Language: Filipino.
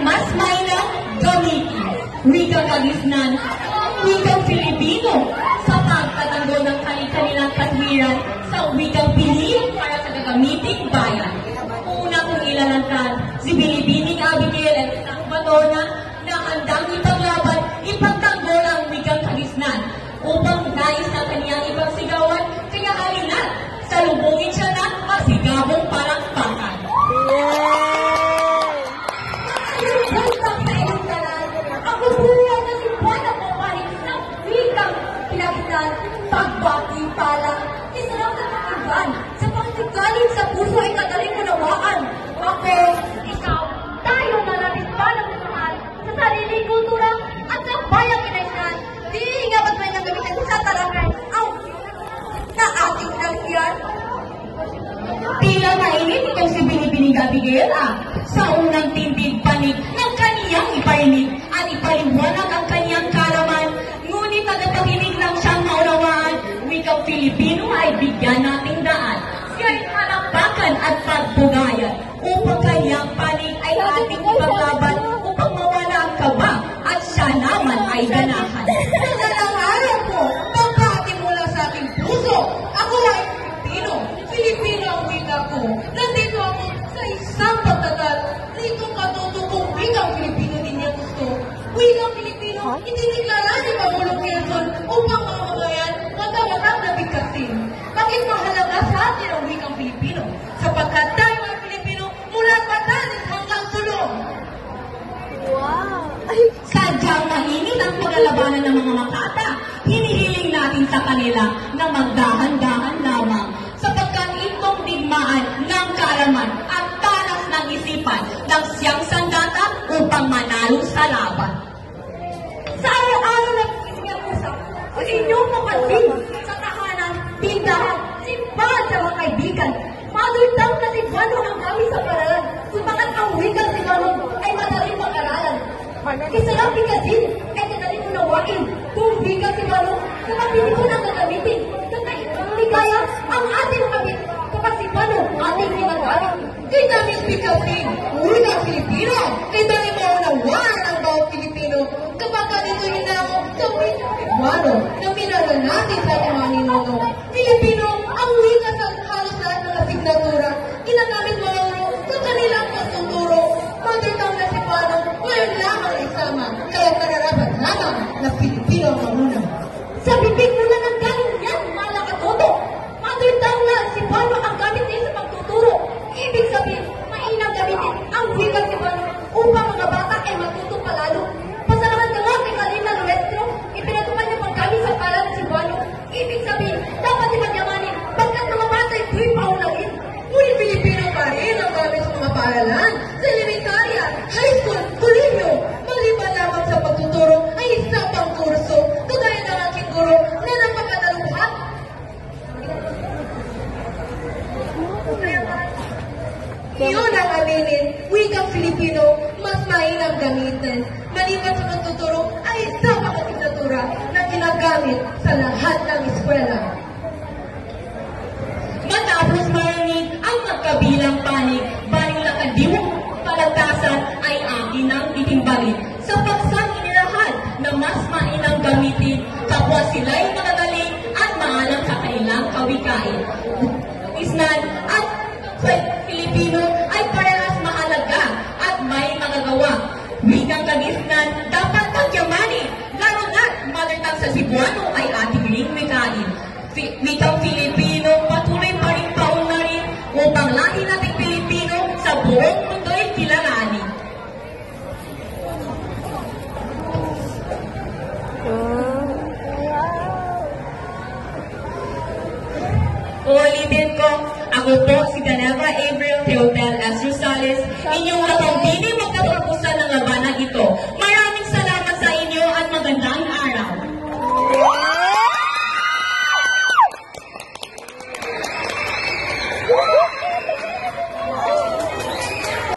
mas mainam gamitin. Wikang kagisnan, wikang Filipino sa pagtatanggol ng kanilang katwiran sa wikang piliin para sa gagamiting bayan. Una kong ilalantad si Binibining Abigail at isang Madonna na handang ipaglaban, ipagtanggol ang wikang kagisnan upang nais na kaniyang ipagsigawan, kaya halina't salubungin siya ng masigabong palakpakan. Ako buhay na si Juana Poparin ng wikang pinagitan, pagbati pala, isarap na kakiban, sa pagsigaling sa puso ay kadaling unawaan. Ako, ikaw, tayo na labis pa ng usahan sa sariling kultura at sa bayang kinainan. Di nga ba't may nagamitan sa talangay ang na ating nangyan? Tila mainit itong si Binibining Abigail sa unang tindig panig ng kaniyang iparinig at ipaliwanag ang kaniyang kalaman. Ngunit nagpakinig lang siyang maunawaan, wikang Filipino ay bigyan nating daan. Siya'y halampakan at pagbugayan upang kaniyang panig ay ating ipaglaban upang mawala ang kaba at siya naman ay ganahan. Magandang araw po, pagbati mula sa aking puso. Ako ay Filipino, Filipino ang wika ko. Nandito ako sa isang pagtatal, dito katutupong wikang Filipino din niya gusto. Wikang Filipino, itinigala ni Pangulong Quezon upang mga mamamayan magkamatang na bigkasin. Bakit mahalaga sa atin ang wikang Filipino? Sapagkat tayo ang Filipino mula Batanes hanggang Sulong. Sadyang mainit ang paglalabanan ng mga makata. Hinihiling natin sa kanila na magdahan-dahan lamang sapagkat itong digmaan ng kaalaman at talas ng isipan ng siyang sandata upang manalo sa laban. Sa araw-araw na isinagusap sa inyong mapansin sa tahanan, tindahan, simbahan sa mga kaibigan, madultang na si Juano ang kami sa paralan, sumakat ang wikang si Juano ay madaling mag-aralan. Isarang bigkasin ay madaling unawain kung wikang si Juano na mapili ko nang gagamitin. Ligaya ang ating kapit kapag si Juano ating pinag-aral. Kay namin bigkasin, wikang Filipino, kay namin maunawaan ang bawat Pilipino. Kapag ganito rin ako sa wikang Juano na minala natin sa ating mga ninuno. Filipino ang wika sa halos lahat ng asignatura. Ginagamit mga ulo sa kanilang pagtuturo. Madutang na si Juano, ngayon lamang isama. Kaya nararapat lamang na Filipino ang mamuna. Sa bibig mo na nanggaling yan, malakatoto. Madutang na si Juano ang gamit niya sa pagtuturo. Ibig sabihin, mainang gamitin ang wika si Juano upang mga bata ay matutong palalo. Pasalamat ka nga kay Kalina Nuestro, ipinatupad niya paggamit sa palan si Juano. Ibig sabihin, dapat ipagyamanin, pagkat mga bata ay tuwing paunangin. Ngunit Pilipino pa rin ang gamit sa mga paaralan, sa elementarya, high school, kolehiyo. Maliban lamang sa pagtuturo ay isa pang kurso, kagaya ng aking guro na napakadaluhan. Iyon ang aminin, wikang Filipino, mas mainam gamitin. Maliban sa pagtuturo ay isa pang asignatura na ginagamit sa lahat ng eskwela. Matapos marinig ang magkabilang panig, baling nakadiwang kalagtasan ay akin ang titimbangin. Sa paksang inilahad na mas mainang gamitin, kapwa sila'y magagaling at maalam sa kanilang kawikain. Isnan at Filipino ay parehas mahalaga at may magagawa. Wikang kagisnan dapat pagyamanin, lalo na't mother tongue sa Cebuano ay ating ring wikain. Wikang